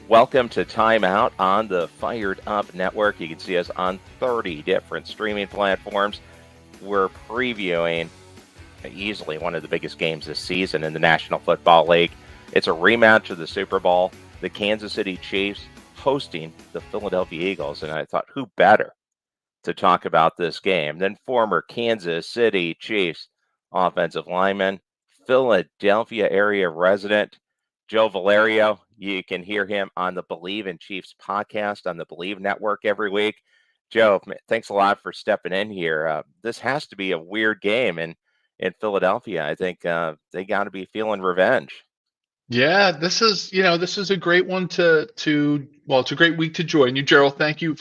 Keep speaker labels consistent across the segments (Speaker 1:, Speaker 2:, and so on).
Speaker 1: Welcome to Timeout on the Fired Up Network. You can see us on 30 different streaming platforms. We're previewing easily one of the biggest games this season in the National Football League. It's a rematch of the Super Bowl. The Kansas City Chiefs hosting the Philadelphia Eagles. And I thought, who better to talk about this game than former Kansas City Chiefs offensive lineman, Philadelphia area resident, Joe Valerio. You can hear him on the Believe in Chiefs podcast on the Believe Network every week. Joe, thanks a lot for stepping in here. This has to be a weird game in Philadelphia. I think they got to be feeling revenge.
Speaker 2: Yeah, this is a great one well, it's a great week to join you, Gerald. Thank you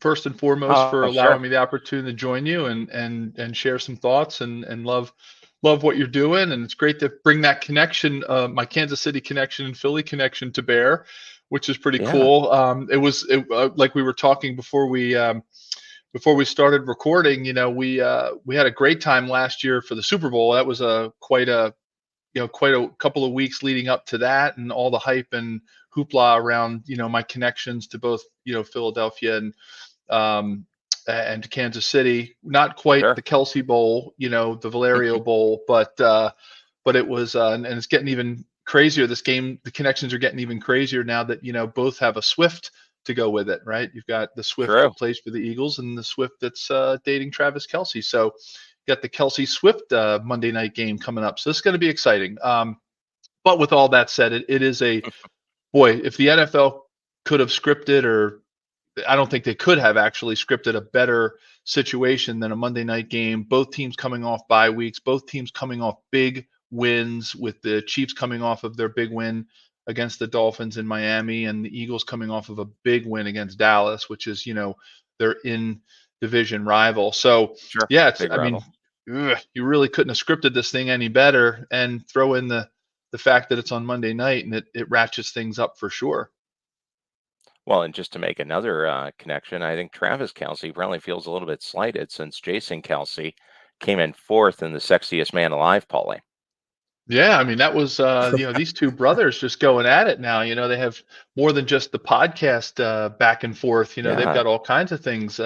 Speaker 2: first and foremost for
Speaker 1: Oh, sure.
Speaker 2: allowing me the opportunity to join you and share some thoughts and love what you're doing. And it's great to bring that connection, my Kansas City connection and Philly connection to bear, which is pretty
Speaker 1: Yeah.
Speaker 2: cool. Like we were talking before we started recording. We had a great time last year for the Super Bowl. That was quite a couple of weeks leading up to that, and all the hype and hoopla around my connections to both Philadelphia and to Kansas City. Not quite
Speaker 1: Sure.
Speaker 2: the Kelsey Bowl, the Valerio Bowl, but it was and it's getting even crazier. This game, the connections are getting even crazier now that both have a Swift to go with it, right? You've got the Swift
Speaker 1: True.
Speaker 2: that plays for the Eagles and the Swift that's dating Travis Kelsey. So got the Kelsey Swift Monday night game coming up. So this is going to be exciting. But with all that said, it is a boy. If the NFL could have scripted, or I don't think they could have actually scripted a better situation than a Monday night game. Both teams coming off bye weeks, both teams coming off big wins, with the Chiefs coming off of their big win against the Dolphins in Miami, and the Eagles coming off of a big win against Dallas, which is, their in division rival. So
Speaker 1: Sure.
Speaker 2: yeah,
Speaker 1: Big
Speaker 2: I mean,
Speaker 1: rival.
Speaker 2: you really couldn't have scripted this thing any better, and throw in the fact that it's on Monday night, and it ratchets things up for sure.
Speaker 1: Well, and just to make another connection, I think Travis Kelsey probably feels a little bit slighted since Jason Kelsey came in fourth in the sexiest man alive polling.
Speaker 2: Yeah, I mean, that was these two brothers just going at it now. They have more than just the podcast back and forth. They've
Speaker 1: Yeah,
Speaker 2: got all kinds of things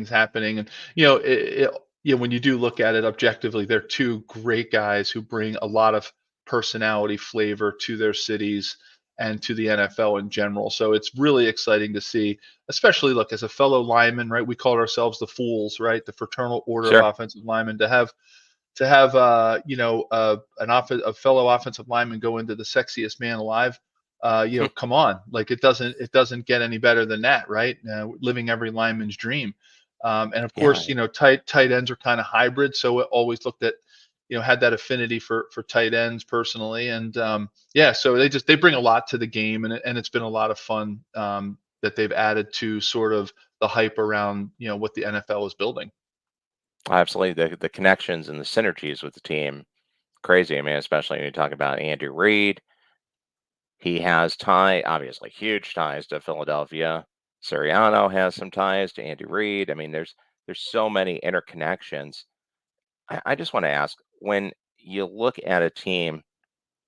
Speaker 2: happening, and when you do look at it objectively, they're two great guys who bring a lot of personality, flavor to their cities and to the NFL in general. So it's really exciting to see, especially look as a fellow lineman, right? We called ourselves the Fools, right? The Fraternal Order of
Speaker 1: sure.
Speaker 2: Offensive Linemen, to have a fellow offensive lineman go into the sexiest man alive. Come on, like it doesn't get any better than that, right? Living every lineman's dream. And of
Speaker 1: Yeah,
Speaker 2: course, tight ends are kind of hybrid, so it always looked at, had that affinity for tight ends personally. And yeah, so they bring a lot to the game, and it's been a lot of fun, that they've added to sort of the hype around what the NFL is building.
Speaker 1: absolutely. The connections and the synergies with the team, crazy. I mean, especially when you talk about Andy Reid. He has obviously huge ties to Philadelphia. Sirianno has some ties to Andy Reid. I mean, there's so many interconnections. I just want to ask, when you look at a team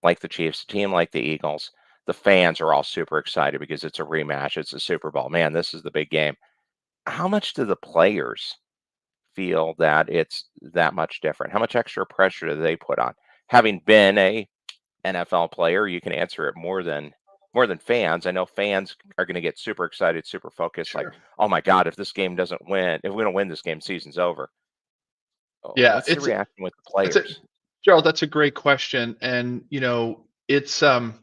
Speaker 1: like the Chiefs, a team like the Eagles, the fans are all super excited because it's a rematch. It's a Super Bowl. Man, this is the big game. How much do the players feel that it's that much different? How much extra pressure do they put on? Having been a NFL player, you can answer it more than fans. I know fans are going to get super excited, super focused, like,
Speaker 2: Sure.
Speaker 1: oh my God, if this game doesn't win, if we don't win this game, season's over.
Speaker 2: Yeah,
Speaker 1: What's the reaction with the
Speaker 2: that's it,
Speaker 1: players?
Speaker 2: Gerald. That's a great question, and it's I'll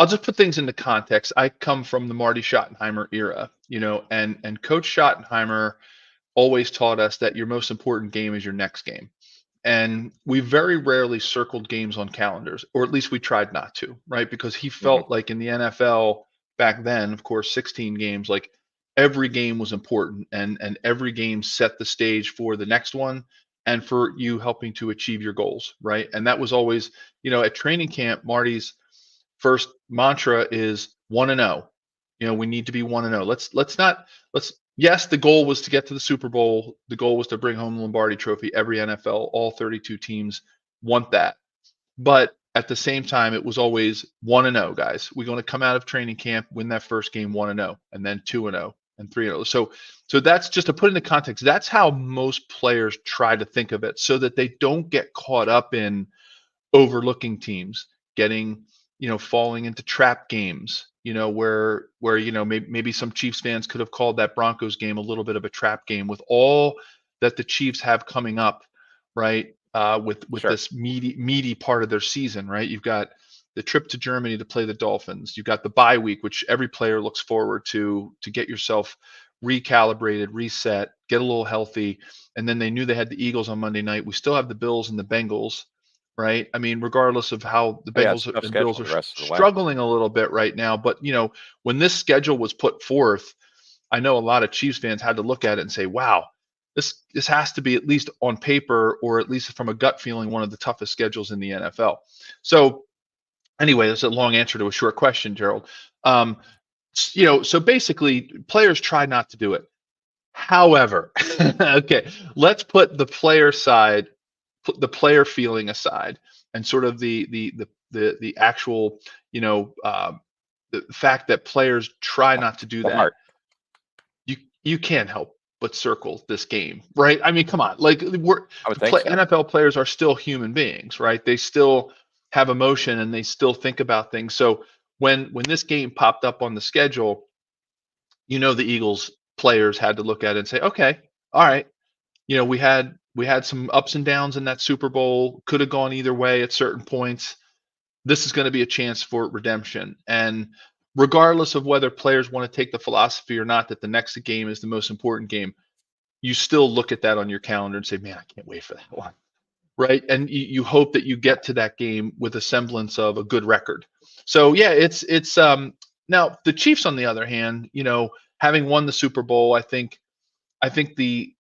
Speaker 2: just put things into context. I come from the Marty Schottenheimer era, and Coach Schottenheimer always taught us that your most important game is your next game. And we very rarely circled games on calendars, or at least we tried not to, right? Because he
Speaker 1: Mhm.
Speaker 2: felt like in the NFL back then, of course, 16 games, like every game was important, and every game set the stage for the next one and for you helping to achieve your goals, right? And that was always, at training camp, Marty's first mantra is 1-0. We need to be 1-0. Let's not let's Yes, the goal was to get to the Super Bowl. The goal was to bring home the Lombardi trophy. Every NFL, all 32 teams want that. But at the same time, it was always 1-0, guys. We're going to come out of training camp, win that first game 1-0, and then 2-0 and 3-0. So that's just to put into context. That's how most players try to think of it, so that they don't get caught up in overlooking teams, getting, falling into trap games, where maybe some Chiefs fans could have called that Broncos game a little bit of a trap game with all that the Chiefs have coming up, right? With
Speaker 1: Sure.
Speaker 2: this meaty part of their season, right? You've got the trip to Germany to play the Dolphins. You've got the bye week, which every player looks forward to get yourself recalibrated, reset, get a little healthy. And then they knew they had the Eagles on Monday night. We still have the Bills and the Bengals, right? I mean, regardless of how the
Speaker 1: Oh, yeah, it's
Speaker 2: Bengals
Speaker 1: a tough
Speaker 2: and Bills
Speaker 1: schedule
Speaker 2: are
Speaker 1: the rest of the way.
Speaker 2: struggling a little bit right now, but when this schedule was put forth, I know a lot of Chiefs fans had to look at it and say, "Wow, this has to be, at least on paper, or at least from a gut feeling, one of the toughest schedules in the NFL." So anyway, that's a long answer to a short question, Gerald. So basically, players try not to do it. However, okay, let's put the player side, put the player feeling aside, and sort of the actual, the fact that players try not to do
Speaker 1: The
Speaker 2: that.
Speaker 1: heart.
Speaker 2: You can't help but circle this game, right? I mean, come on, like
Speaker 1: I would think so.
Speaker 2: NFL players are still human beings, right? They still have emotion and they still think about things. So when this game popped up on the schedule, the Eagles players had to look at it and say, okay, all right, we had some ups and downs in that Super Bowl, could have gone either way at certain points. This is going to be a chance for redemption. And regardless of whether players want to take the philosophy or not that the next game is the most important game, you still look at that on your calendar and say, man, I can't wait for that one. Right. And you hope that you get to that game with a semblance of a good record. So yeah, it's now the Chiefs, on the other hand, having won the Super Bowl, I think the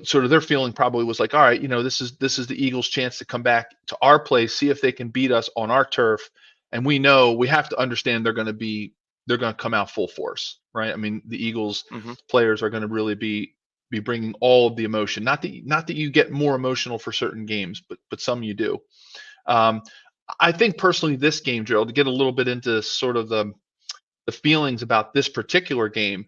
Speaker 2: sort of their feeling probably was like, all right, this is the Eagles' chance to come back to our place, see if they can beat us on our turf, and we know we have to understand they're going to come out full force, right? I mean, the Eagles
Speaker 1: Hmm.
Speaker 2: players are going to really be bringing all of the emotion. Not that you get more emotional for certain games, but some you do. Um, I think personally, this game, Gerald, to get a little bit into sort of the feelings about this particular game,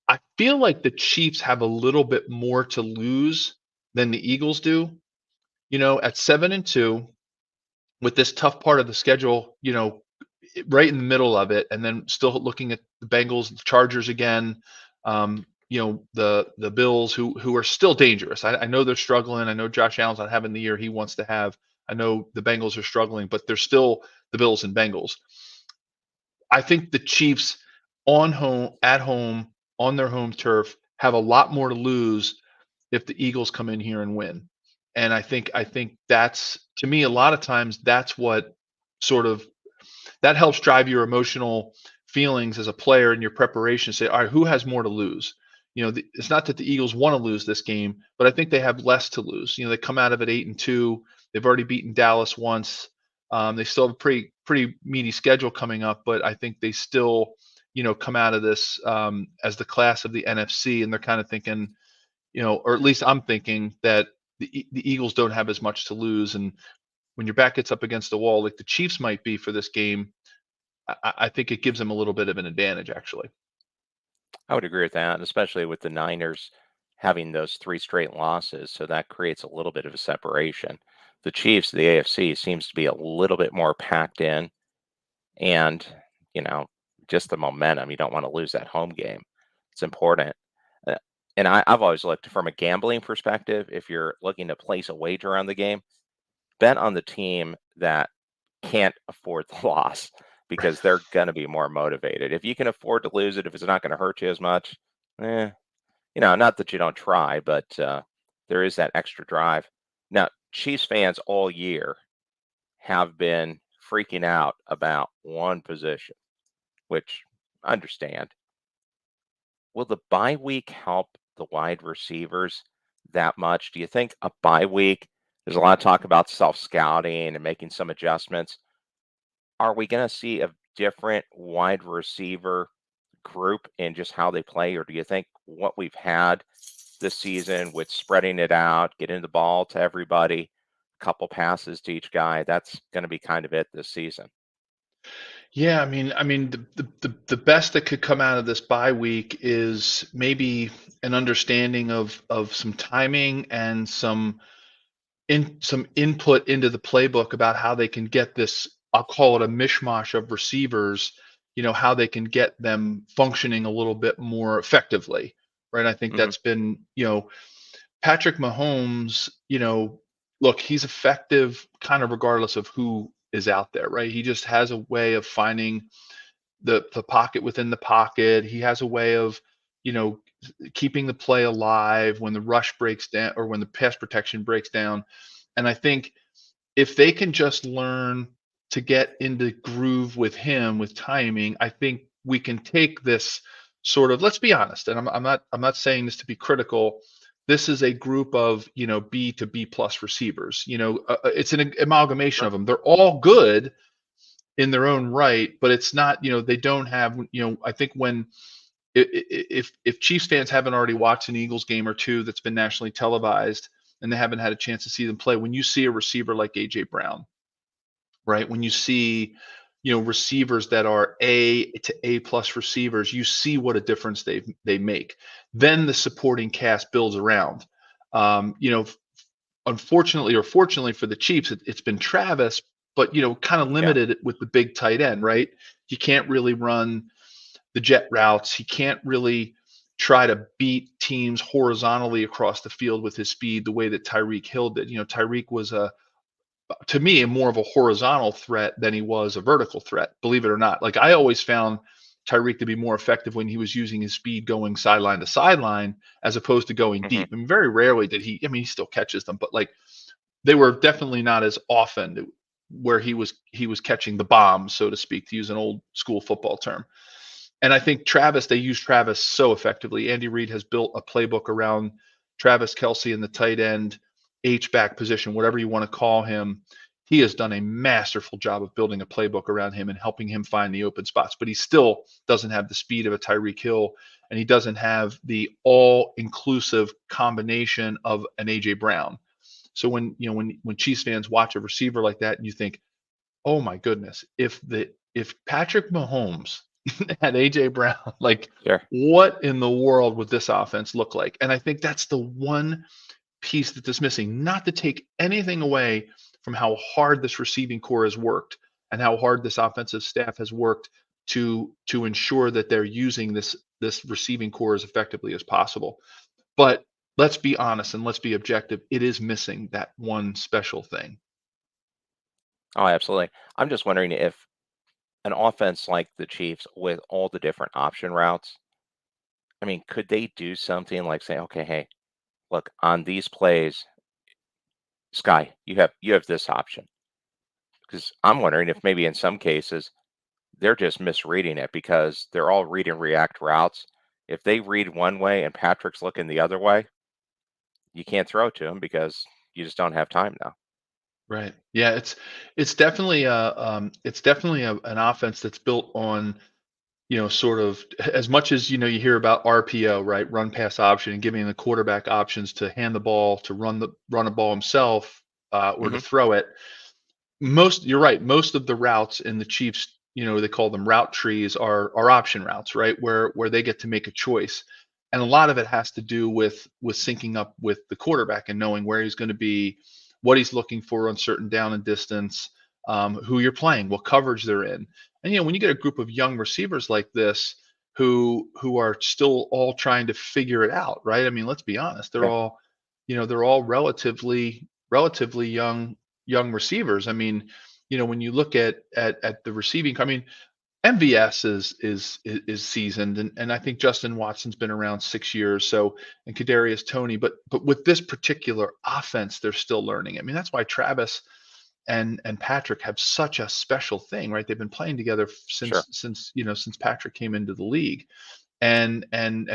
Speaker 2: I feel like the Chiefs have a little bit more to lose than the Eagles do. At 7-2, with this tough part of the schedule, right in the middle of it, and then still looking at the Bengals, the Chargers again, the Bills, who are still dangerous. I know they're struggling. I know Josh Allen's not having the year he wants to have. I know the Bengals are struggling, but they're still the Bills and Bengals. I think the Chiefs, at home, on their home turf, have a lot more to lose if the Eagles come in here and win. And I think that's, to me, a lot of times that's what sort of that helps drive your emotional feelings as a player in your preparation. Say, all right, who has more to lose? It's not that the Eagles want to lose this game, but I think they have less to lose. They come out of it 8-2. They've already beaten Dallas once. They still have a pretty meaty schedule coming up, but I think they still, come out of this as the class of the NFC, and they're kind of thinking, or at least I'm thinking that the Eagles don't have as much to lose. And when your back gets up against the wall, like the Chiefs might be for this game, I think it gives them a little bit of an advantage, actually.
Speaker 1: I would agree with that, especially with the Niners having those three straight losses. So that creates a little bit of a separation. The Chiefs, the AFC, seems to be a little bit more packed in, and you know, just the momentum. You don't want to lose that home game. It's important. Uh, And I've always looked from a gambling perspective. If you're looking to place a wager on the game, bet on the team that can't afford the loss because they're going to be more motivated. If you can afford to lose it, if it's not going to hurt you as much, eh, not that you don't try, but there is that extra drive. Now, Chiefs fans all year have been freaking out about one position, which I understand. Will the bye week help the wide receivers that much? Do you think a bye week, there's a lot of talk about self scouting and making some adjustments. Are we going to see a different wide receiver group in just how they play? Or do you think what we've had this season with spreading it out, getting the ball to everybody, couple passes to each guy. That's going to be kind of it this season.
Speaker 2: Yeah, the best that could come out of this bye week is maybe an understanding of some timing and some input into the playbook about how they can get this, I'll call it a mishmash of receivers, how they can get them functioning a little bit more effectively, right? I think
Speaker 1: Hmm.
Speaker 2: that's been, Patrick Mahomes, look, he's effective kind of regardless of who is out there, right? He just has a way of finding the pocket within the pocket. He has a way of, you know, keeping the play alive when the rush breaks down or when the pass protection breaks down. And I think if they can just learn to get into groove with him with timing, I think we can take this sort of, let's be honest, and I'm not saying this to be critical. This is a group of, B to B plus receivers. It's an amalgamation
Speaker 1: Sure.
Speaker 2: of them. They're all good in their own right, but it's not, they don't have, I think when if Chiefs fans haven't already watched an Eagles game or two that's been nationally televised and they haven't had a chance to see them play, when you see a receiver like AJ Brown, right? When you see, receivers that are A to A plus receivers, you see what a difference they make. Then the supporting cast builds around. Unfortunately or fortunately for the Chiefs, it's been Travis, but kind of
Speaker 1: Yeah.
Speaker 2: limited with the big tight end, right? You can't really run the jet routes. He can't really try to beat teams horizontally across the field with his speed the way that Tyreek Hill did. Tyreek was to me, more of a horizontal threat than he was a vertical threat, believe it or not. Like I always found Tyreek to be more effective when he was using his speed going sideline to sideline as opposed to going
Speaker 1: Hmm.
Speaker 2: deep. I mean, very rarely did he still catches them, but like they were definitely not as often where he was catching the bomb, so to speak, to use an old school football term. And I think they use Travis so effectively. Andy Reid has built a playbook around Travis Kelce in the tight end, H-back position, whatever you want to call him. He has done a masterful job of building a playbook around him and helping him find the open spots. But he still doesn't have the speed of a Tyreek Hill, and he doesn't have the all-inclusive combination of an AJ Brown. So when Chiefs fans watch a receiver like that, and you think, oh my goodness, if Patrick Mahomes had AJ Brown, like
Speaker 1: Sure.
Speaker 2: what in the world would this offense look like? And I think that's the one piece that is missing. Not to take anything away from how hard this receiving core has worked and how hard this offensive staff has worked to ensure that they're using this receiving core as effectively as possible. But let's be honest and let's be objective. It is missing that one special thing.
Speaker 1: Oh, absolutely. I'm just wondering if an offense like the Chiefs with all the different option routes, I mean, could they do something like say, okay, hey, look, on these plays, Sky, you have this option. Because I'm wondering if maybe in some cases they're just misreading it because they're all read and react routes. If they read one way and Patrick's looking the other way, you can't throw it to him because you just don't have time now.
Speaker 2: Right. Yeah, it's definitely an offense that's built on, sort of as much as you hear about RPO, right? Run pass option and giving the quarterback options to hand the ball, to run a ball himself, or to
Speaker 1: Hmm.
Speaker 2: throw it. You're right. Most of the routes in the Chiefs, they call them route trees, are option routes, right? Where they get to make a choice. And a lot of it has to do with syncing up with the quarterback and knowing where he's going to be, what he's looking for on certain down and distance, who you're playing, what coverage they're in. And when you get a group of young receivers like this who are still all trying to figure it out, right? I mean, let's be honest, they're
Speaker 1: Yeah.
Speaker 2: all, they're all relatively young receivers. I mean, when you look at the receiving, I mean, MVS is seasoned, and I think Justin Watson's been around 6 years, so and Kadarius Tony, but with this particular offense, they're still learning. I mean, that's why Travis and Patrick have such a special thing, right? They've been playing together
Speaker 1: Sure.
Speaker 2: since Patrick came into the league, and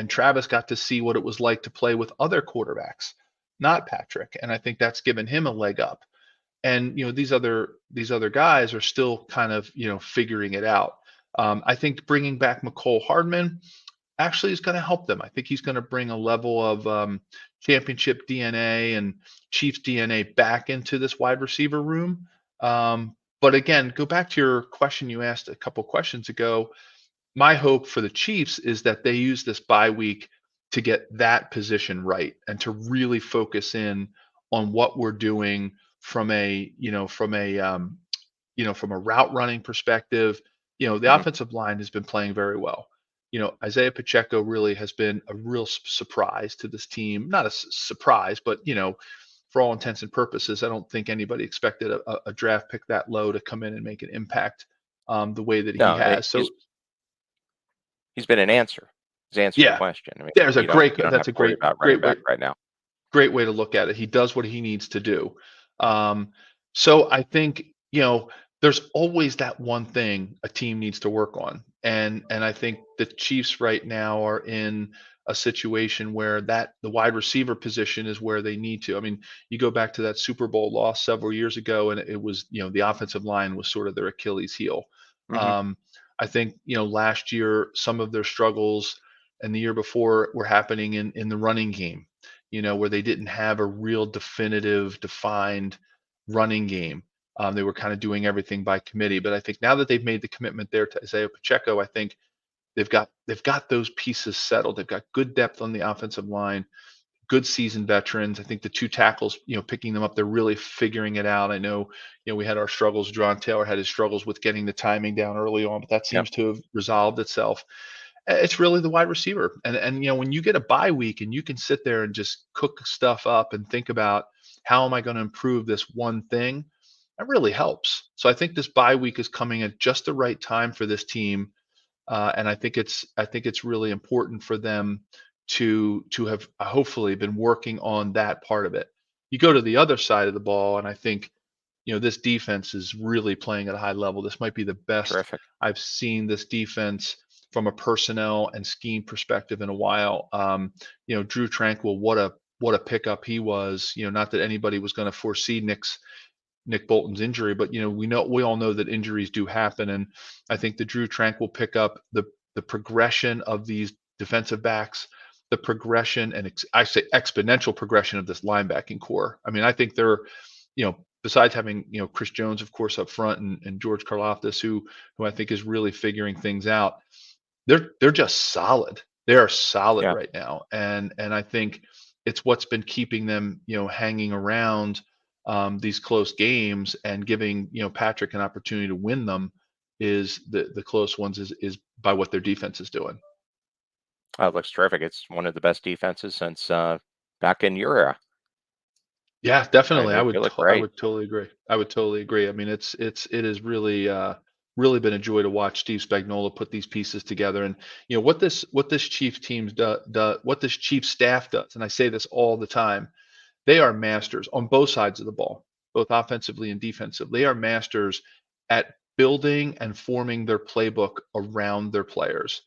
Speaker 2: Travis got to see what it was like to play with other quarterbacks, not Patrick, and I think that's given him a leg up. And these other guys are still kind of figuring it out. I think bringing back McCole Hardman, actually is going to help them. I think he's going to bring a level of championship DNA and Chiefs DNA back into this wide receiver room. But again, go back to your question you asked a couple questions ago. My hope for the Chiefs is that they use this bye week to get that position right and to really focus in on what we're doing from a from a route running perspective. The
Speaker 1: Hmm.
Speaker 2: offensive line has been playing very well. Isaiah Pacheco really has been a real surprise to this team. Not a surprise, but for all intents and purposes, I don't think anybody expected a draft pick that low to come in and make an impact the way that he
Speaker 1: No,
Speaker 2: has.
Speaker 1: he's
Speaker 2: So
Speaker 1: he's been an answer. He's answered the
Speaker 2: yeah,
Speaker 1: question. I mean,
Speaker 2: there's a great.
Speaker 1: you don't have
Speaker 2: That's a
Speaker 1: to worry
Speaker 2: great
Speaker 1: about running
Speaker 2: great way
Speaker 1: back right now.
Speaker 2: great way to look at it. He does what he needs to do. Um, so I think, there's always that one thing a team needs to work on. And I think the Chiefs right now are in a situation where that the wide receiver position is where they need to. I mean, you go back to that Super Bowl loss several years ago, and it was, the offensive line was sort of their Achilles heel.
Speaker 1: Hmm.
Speaker 2: Um, I think, last year some of their struggles and the year before were happening in the running game, where they didn't have a real definitive, defined running game. They were kind of doing everything by committee. But I think now that they've made the commitment there to Isaiah Pacheco, I think they've got those pieces settled. They've got good depth on the offensive line, good seasoned veterans. I think the two tackles, picking them up, they're really figuring it out. I know, we had our struggles. John Taylor had his struggles with getting the timing down early on, but that
Speaker 1: Yep.
Speaker 2: seems to have resolved itself. It's really the wide receiver. And when you get a bye week and you can sit there and just cook stuff up and think about how am I going to improve this one thing, that really helps. So I think this bye week is coming at just the right time for this team. And I think it's really important for them to have hopefully been working on that part of it. You go to the other side of the ball, and I think this defense is really playing at a high level. This might be the best
Speaker 1: Terrific.
Speaker 2: I've seen this defense from a personnel and scheme perspective in a while. Drew Tranquil, what a pickup he was. Not that anybody was going to foresee Nick Bolton's injury, but we all know that injuries do happen, and I think the Drew Tranquil pickup, the progression of these defensive backs, the progression and I say exponential progression of this linebacking core. I mean, I think they're, besides having Chris Jones, of course, up front, and George Karlaftis, who I think is really figuring things out. They're just solid. They are solid
Speaker 1: Yeah.
Speaker 2: right now, and I think it's what's been keeping them, hanging around these close games and giving Patrick an opportunity to win them is the close ones is by what their defense is doing.
Speaker 1: Oh, it looks terrific. It's one of the best defenses since back in your era.
Speaker 2: Yeah,
Speaker 1: I mean,
Speaker 2: definitely.
Speaker 1: they look
Speaker 2: I
Speaker 1: great.
Speaker 2: would totally agree. I would totally agree. I mean, it is really been a joy to watch Steve Spagnuolo put these pieces together. And what this Chiefs teams what this Chiefs staff does, and I say this all the time, they are masters on both sides of the ball, both offensively and defensive. They are masters at building and forming their playbook around their players.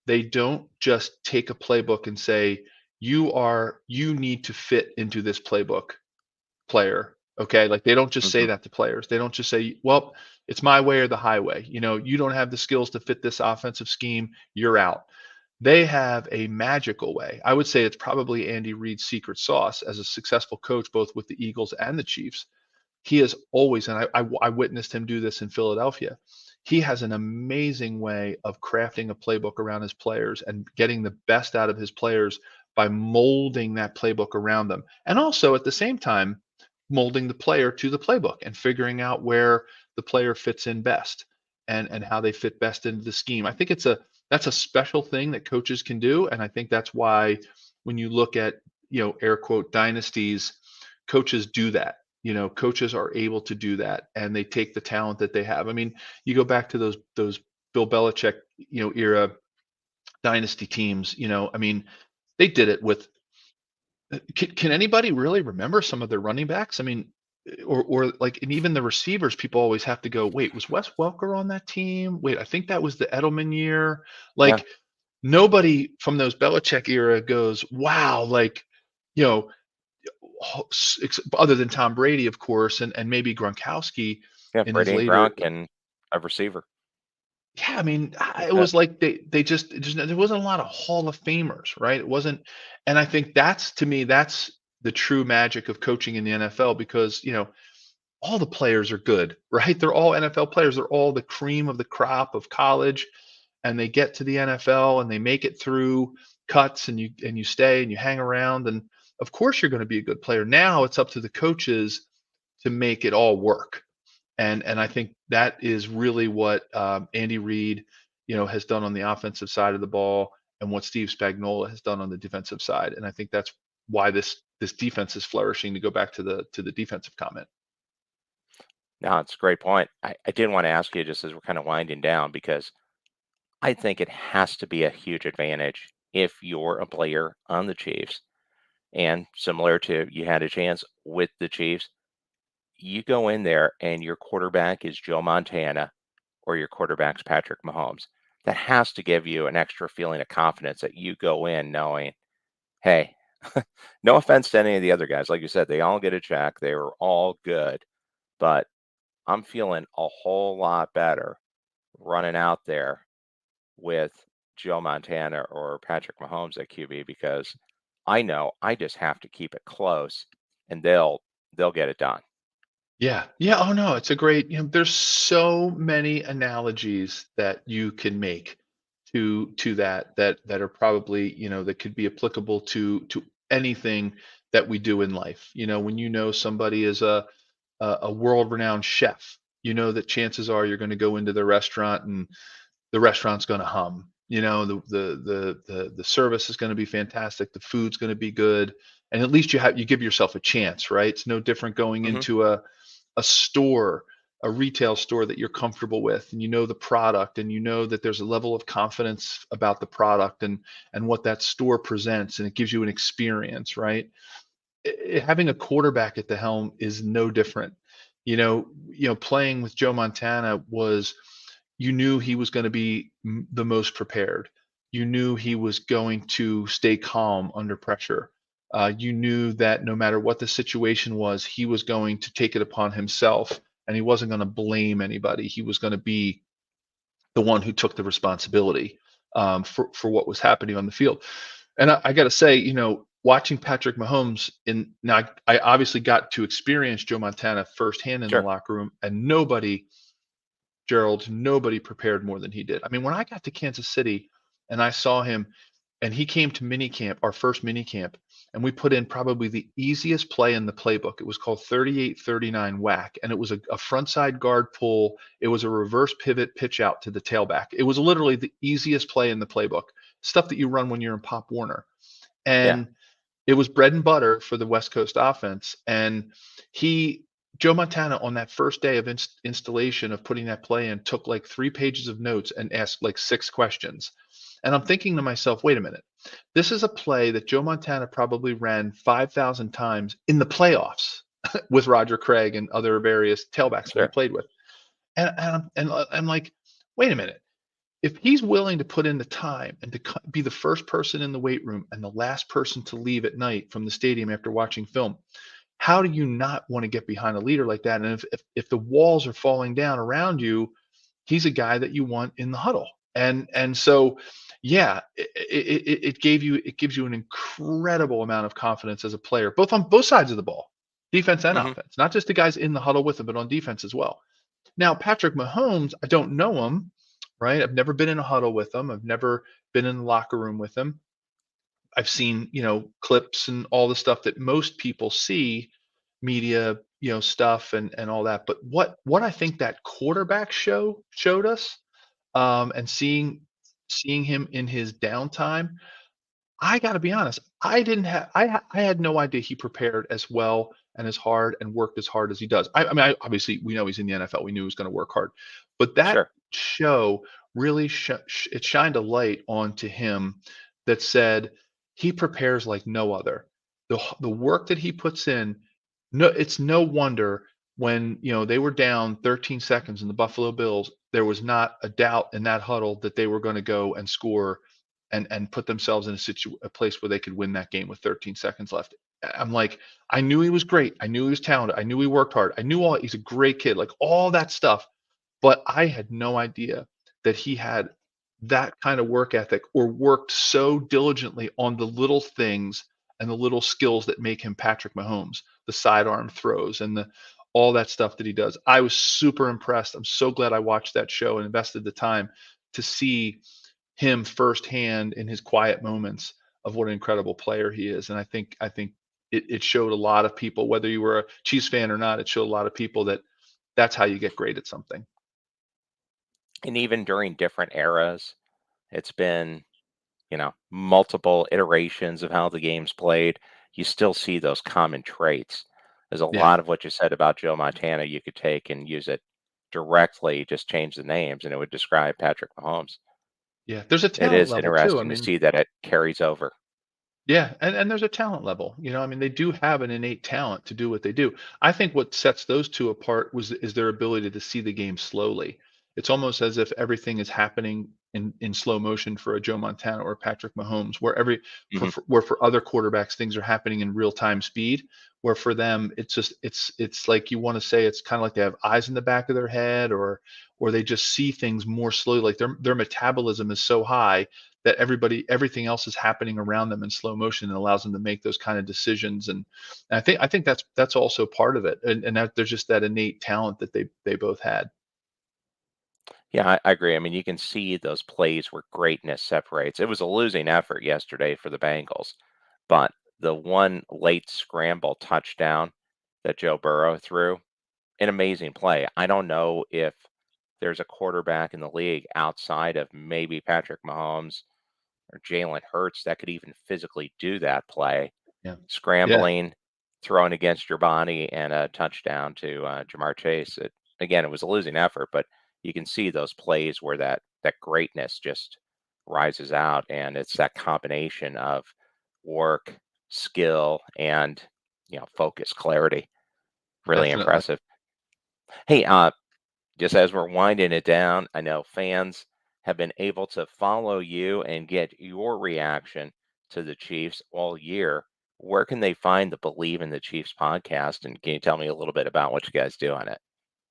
Speaker 2: They don't just take a playbook and say, you need to fit into this playbook, player. Okay. Like they don't just say
Speaker 1: Hmm.
Speaker 2: that to players. They don't just say, well, it's my way or the highway. You don't have the skills to fit this offensive scheme. You're out. They have a magical way. I would say it's probably Andy Reid's secret sauce as a successful coach, both with the Eagles and the Chiefs. He has always, and I witnessed him do this in Philadelphia. He has an amazing way of crafting a playbook around his players and getting the best out of his players by molding that playbook around them. And also at the same time, molding the player to the playbook and figuring out where the player fits in best and how they fit best into the scheme. I think that's a special thing that coaches can do. And I think that's why when you look at, air quote dynasties, coaches do that. Coaches are able to do that and they take the talent that they have. I mean, you go back to those Bill Belichick, era dynasty teams, I mean, they did it with can anybody really remember some of their running backs? I mean, or like, and even the receivers, people always have to go, wait, was Wes Welker on that team? Wait, I think that was the Edelman year.
Speaker 1: Yeah.
Speaker 2: Like nobody from those Belichick era goes, wow, like, you know, other than Tom Brady, of course, and maybe Gronkowski
Speaker 1: Yeah.
Speaker 2: in his
Speaker 1: Brady and
Speaker 2: later.
Speaker 1: Gronk and a receiver.
Speaker 2: Yeah, I mean, it
Speaker 1: That's it.
Speaker 2: was like they just there wasn't a lot of Hall of Famers, right? It wasn't, and I think that's, to me, that's the true magic of coaching in the NFL, because, all the players are good, right? They're all NFL players. They're all the cream of the crop of college, and they get to the NFL and they make it through cuts, and you stay and you hang around, and of course you're going to be a good player. Now it's up to the coaches to make it all work. And I think that is really what Andy Reid, has done on the offensive side of the ball, and what Steve Spagnuolo has done on the defensive side. And I think that's why this defense is flourishing. To go back to the defensive comment.
Speaker 1: No, it's a great point. I did want to ask you just as we're kind of winding down because I think it has to be a huge advantage if you're a player on the Chiefs and similar to you had a chance with the Chiefs, you go in there and your quarterback is Joe Montana or your quarterback's Patrick Mahomes. That has to give you an extra feeling of confidence that you go in knowing, hey, no offense to any of the other guys. Like you said, they all get a check. They were all good, but I'm feeling a whole lot better running out there with Joe Montana or Patrick Mahomes at QB because I know I just have to keep it close and they'll get it done.
Speaker 2: Yeah. Yeah. Oh no, it's a great, there's so many analogies that you can make to that are probably, that could be applicable to anything that we do in life. When somebody is a world-renowned chef, that chances are you're going to go into the restaurant and the restaurant's going to hum. The service is going to be fantastic, the food's going to be good, and at least you give yourself a chance, right? It's no different going
Speaker 1: Hmm.
Speaker 2: into a store, a retail store that you're comfortable with, and you know the product, and you know that there's a level of confidence about the product and what that store presents, and it gives you an experience, right? Having a quarterback at the helm is no different. Playing with Joe Montana was, you knew he was going to be the most prepared. You knew he was going to stay calm under pressure. You knew that no matter what the situation was, he was going to take it upon himself, and he wasn't going to blame anybody. He was going to be the one who took the responsibility for what was happening on the field. And I got to say, watching Patrick Mahomes now, I obviously got to experience Joe Montana firsthand in the
Speaker 1: Sure.
Speaker 2: locker room, and nobody prepared more than he did. I mean, when I got to Kansas City and I saw him, and he came to minicamp, our first minicamp, and we put in probably the easiest play in the playbook. It was called 38-39 whack, and it was a front side guard pull. It was a reverse pivot pitch out to the tailback. It was literally the easiest play in the playbook, stuff that you run when you're in Pop Warner.
Speaker 1: Yeah.
Speaker 2: And it was bread and butter for the West Coast offense. And he, Joe Montana, on that first day of installation of putting that play in, took like 3 pages of notes and asked like 6 questions. And I'm thinking to myself, wait a minute. This is a play that Joe Montana probably ran 5,000 times in the playoffs with Roger Craig and other various tailbacks that he
Speaker 1: Sure.
Speaker 2: played with. And I'm like, wait a minute. If he's willing to put in the time and to be the first person in the weight room and the last person to leave at night from the stadium after watching film, how do you not want to get behind a leader like that? And if the walls are falling down around you, he's a guy that you want in the huddle. And so, yeah, it gives you an incredible amount of confidence as a player, both on both sides of the ball, defense and
Speaker 1: Hmm.
Speaker 2: offense, not just the guys in the huddle with him, but on defense as well. Now, Patrick Mahomes, I don't know him, right? I've never been in a huddle with him. I've never been in the locker room with him. I've seen, clips and all the stuff that most people see, media, stuff and all that. But what I think that quarterback showed us, and seeing him in his downtime, I gotta be honest, I didn't have I had no idea he prepared as well and as hard and worked as hard as he does. I mean, obviously, we know he's in the NFL. We knew he was gonna work hard. But that
Speaker 1: Sure.
Speaker 2: show really it shined a light onto him that said he prepares like no other. The work that he puts in, no, it's no wonder when, they were down 13 seconds in the Buffalo Bills, there was not a doubt in that huddle that they were gonna go and score and put themselves in a place where they could win that game with 13 seconds left. I'm like, I knew he was great. I knew he was talented. I knew he worked hard. I knew he's a great kid, like all that stuff. But I had no idea that he had that kind of work ethic or worked so diligently on the little things and the little skills that make him Patrick Mahomes, the sidearm throws and the all that stuff that he does. I was super impressed. I'm so glad I watched that show and invested the time to see him firsthand in his quiet moments of what an incredible player he is. And I think it showed a lot of people, whether you were a Chiefs fan or not, it showed a lot of people that that's how you get great at something.
Speaker 1: And even during different eras, it's been, multiple iterations of how the game's played. You still see those common traits. There's a
Speaker 2: Yeah.
Speaker 1: lot of what you said about Joe Montana you could take and use it directly, just change the names, and it would describe Patrick Mahomes.
Speaker 2: Yeah. There's a
Speaker 1: It
Speaker 2: talent
Speaker 1: is
Speaker 2: level too. I
Speaker 1: interesting to
Speaker 2: mean,
Speaker 1: see that it carries over.
Speaker 2: yeah, and there's a talent level. I mean, they do have an innate talent to do what they do. I think what sets those two apart is their ability to see the game slowly. It's almost as if everything is happening in slow motion for a Joe Montana or Patrick Mahomes, where
Speaker 1: Mhm.
Speaker 2: where for other quarterbacks things are happening in real time speed. Where for them it's like you want to say it's kind of like they have eyes in the back of their head, or they just see things more slowly. Like their metabolism is so high that everything else is happening around them in slow motion and allows them to make those kind of decisions. And I think that's also part of it. And that there's just that innate talent that they both had.
Speaker 1: Yeah, I agree. I mean, you can see those plays where greatness separates. It was a losing effort yesterday for the Bengals, but the one late scramble touchdown that Joe Burrow threw, an amazing play. I don't know if there's a quarterback in the league outside of maybe Patrick Mahomes or Jalen Hurts that could even physically do that play.
Speaker 2: Yeah. Yeah,
Speaker 1: Scrambling, throwing against your body, and a touchdown to Jamar Chase. Again, it was a losing effort, but you can see those plays where that greatness just rises out, and it's that combination of work, skill, and focus, clarity. Really
Speaker 2: definitely.
Speaker 1: impressive. Hey, just as we're winding it down, I know fans have been able to follow you and get your reaction to the Chiefs all year. Where can they find the Believe in the Chiefs podcast? And can you tell me a little bit about what you guys do on it?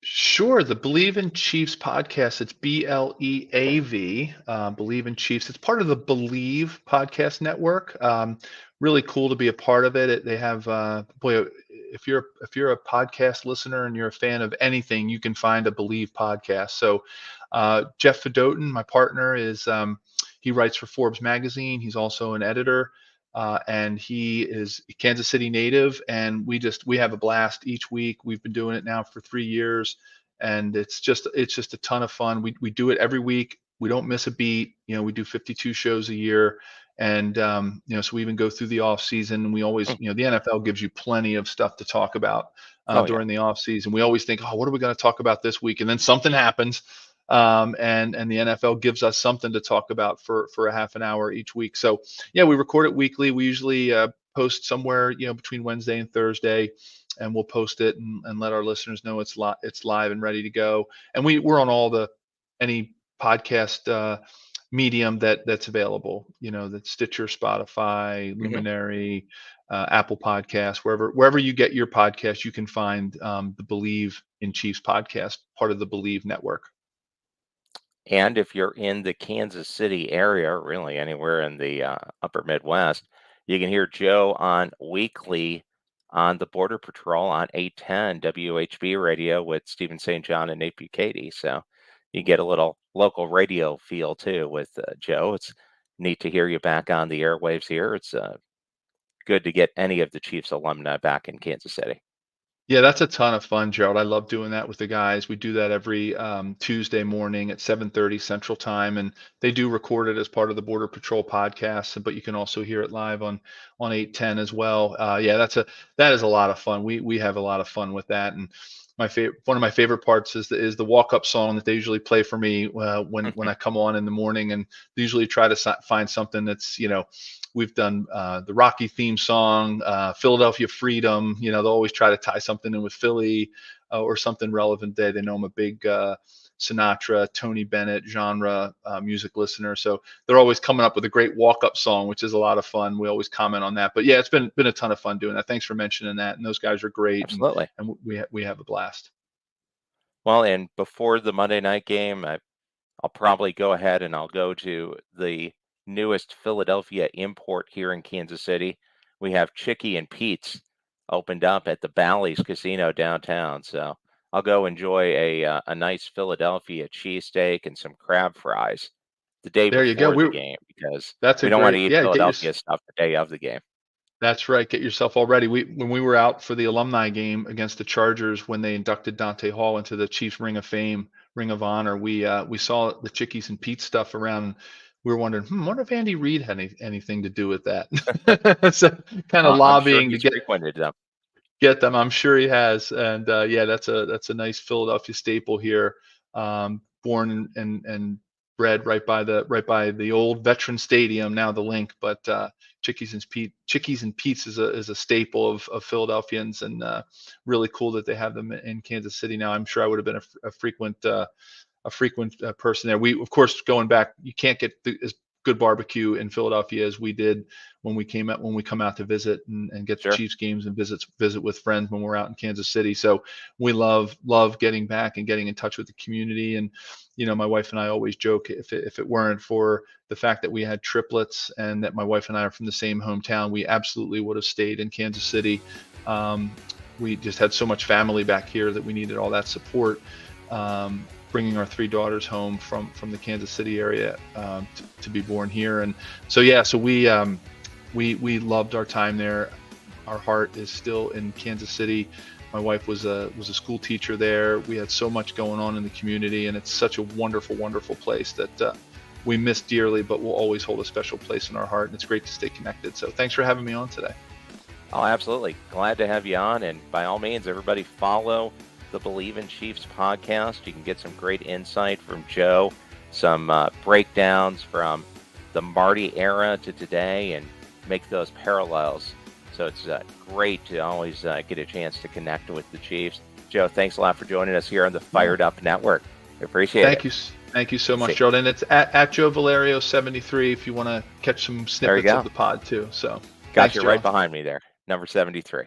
Speaker 2: Sure. The Believe in Chiefs podcast. It's BLEAV. Believe in Chiefs. It's part of the Believe podcast network. Really cool to be a part of it. They have boy. If you're a podcast listener and you're a fan of anything, you can find a Believe podcast. So Jeff Fedotin, my partner, is he writes for Forbes magazine. He's also an editor. And he is a Kansas City native, and we have a blast each week. We've been doing it now for 3 years, and it's just a ton of fun. We do it every week. We don't miss a beat. We do 52 shows a year, and so we even go through the off season. And we always,
Speaker 1: Hmm.
Speaker 2: the NFL gives you plenty of stuff to talk about
Speaker 1: Oh yeah,
Speaker 2: during the off season. We always think, oh, what are we going to talk about this week? And then something happens, and the NFL gives us something to talk about for a half an hour each week. So yeah, we record it weekly. We usually post somewhere, between Wednesday and Thursday, and we'll post it and let our listeners know it's live and ready to go. And we're on all the any podcast medium that's available. That Stitcher, Spotify,
Speaker 1: hmm.
Speaker 2: Luminary, Apple Podcasts, wherever you get your podcast, you can find the Believe in Chiefs podcast, part of the Believe network.
Speaker 1: And if you're in the Kansas City area, really anywhere in the upper Midwest, you can hear Joe on weekly on the Border Patrol on 810 WHB radio with Stephen St. John and Nate Bucati. So you get a little local radio feel too with Joe. It's neat to hear you back on the airwaves here. It's good to get any of the Chiefs alumni back in Kansas City.
Speaker 2: Yeah, that's a ton of fun, Gerald. I love doing that with the guys. We do that every Tuesday morning at 7:30 Central Time, and they do record it as part of the Border Patrol podcast. But you can also hear it live on 810 as well. Yeah, that is a lot of fun. We have a lot of fun with that, and one of my favorite parts is the walk up song that they usually play for me when I come on in the morning, and they usually try to find something that's we've done the Rocky theme song, Philadelphia Freedom. They'll always try to tie something in with Philly or something relevant. They know I'm a big Sinatra, Tony Bennett genre music listener, so they're always coming up with a great walk-up song, which is a lot of fun. We always comment on that. But yeah, it's been a ton of fun doing that. Thanks for mentioning that. And those guys are great, and
Speaker 1: Absolutely.
Speaker 2: and we have a blast.
Speaker 1: Well, and before the Monday night game, I'll probably go ahead and I'll go to the newest Philadelphia import here in Kansas City. We have Chicky and Pete's opened up at the Bally's Casino downtown. So I'll go enjoy a nice Philadelphia cheesesteak and some crab fries the day
Speaker 2: There you go.
Speaker 1: before the game because
Speaker 2: That's a
Speaker 1: we don't want to
Speaker 2: great,
Speaker 1: eat
Speaker 2: yeah.
Speaker 1: Philadelphia stuff the day of the game.
Speaker 2: That's right. Get yourself all ready. When we were out for the alumni game against the Chargers, when they inducted Dante Hall into the Chiefs Ring of Fame, Ring of Honor, we saw the Chickies and Pete stuff around. We were wondering, wonder if Andy Reid had anything to do with that. So kind of
Speaker 1: I'm sure
Speaker 2: lobbying to
Speaker 1: he's
Speaker 2: get
Speaker 1: frequented them.
Speaker 2: them. I'm sure he has, and yeah, that's a nice Philadelphia staple here. Born and bred right by the old Veteran Stadium, now the Link, but Chickies and Pete's is a staple of Philadelphians, and really cool that they have them in Kansas City now. I'm sure I would have been a frequent person there. We, of course, going back, you can't get as good barbecue in Philadelphia as we did when we come out to visit and get the
Speaker 1: Sure.
Speaker 2: Chiefs games and visit with friends when we're out in Kansas City. So we love getting back and getting in touch with the community. And my wife and I always joke, if it weren't for the fact that we had triplets and that my wife and I are from the same hometown, we absolutely would have stayed in Kansas City. We just had so much family back here that we needed all that support. Bringing our 3 daughters home from the Kansas City area to be born here, and so we loved our time there. Our heart is still in Kansas City. My wife was a school teacher there. We had so much going on in the community, and it's such a wonderful place that we miss dearly, but will always hold a special place in our heart. And it's great to stay connected. So thanks for having me on today.
Speaker 1: Oh, absolutely. Glad to have you on. And by all means, everybody follow the Believe in Chiefs podcast. You can get some great insight from Joe, some breakdowns from the Marty era to today, and make those parallels. So it's great to always get a chance to connect with the Chiefs. Joe, thanks a lot for joining us here on the Fired Up Network. I appreciate it.
Speaker 2: Thank you so much, Gerald. And it's at Joe Valerio 73 if you want to catch some snippets of the pod too. So
Speaker 1: got you right behind me there, number 73.